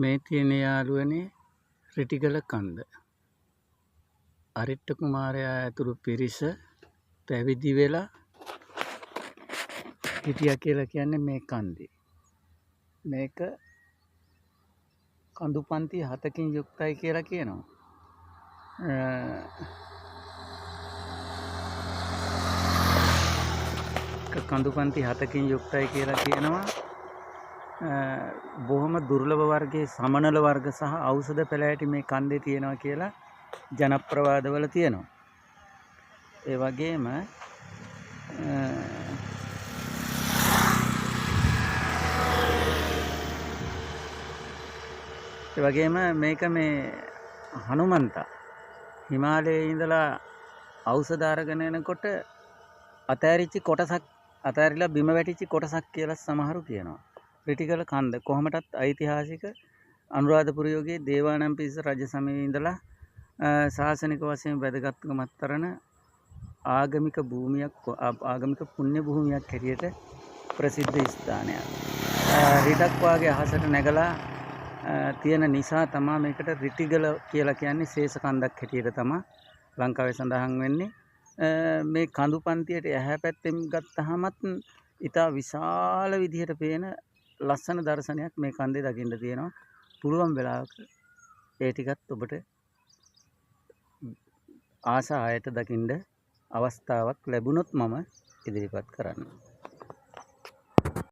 මේ තියෙන යාළුවනේ රිටිගල කන්ද. අරිට්ඨ කුමාරයා ඇතුළු පිරිස පැවිදි වෙලා හිටියා කියලා කියන්නේ මේ කන්දේ. මේක කඳු පන්ති 7කින් යුක්තයි කියලා කියනවා. කඳු පන්ති 7කින් යුක්තයි කියලා කියනවා. බොහොම දුර්ලභ වර්ගයේ සමනල වර්ග සහ ඖෂධ පැලෑටි මේ කන්දේ තියෙනවා කියලා ජනප්‍රවාදවල තියෙනවා. ඒ වගේම මේක මේ හනුමන්තා හිමාලයේ ඉඳලා ඖෂධ අරගෙන එනකොට අතෑරිලා බිම වැටිච්ච කොටසක් කියලා සමහරු කියනවා. රිටිගල කන්ද කොහොමටත් ඓතිහාසික අනුරාධපුර යුගයේ දේවානම්පියතිස්ස රජ සමයේ ඉඳලා ශාසනික වශයෙන් වැදගත්කමක් තරන ආගමික පුණ්‍ය භූමියක් හැටියට ප්‍රසිද්ධ ස්ථානයක්. රිටක් වාගේ අහසට නැගලා තියෙන නිසා තමයි මේකට රිටිගල කියලා කියන්නේ. ශේෂ කන්දක් හැටියට තමයි ලංකාවේ සඳහන් වෙන්නේ. මේ කඳු පන්තියට එහා පැත්තෙන් ගත්තහමත් ඉතා විශාල විදිහට පේන ලස්සන දර්ශනයක් මේ කන්දේ දකින්න තියෙනවා. පුළුවන් වෙලාවක ඒ ටිකත් ඔබට ආසායට දකින්න අවස්ථාවක් ලැබුණොත් මම ඉදිරිපත් කරන්න.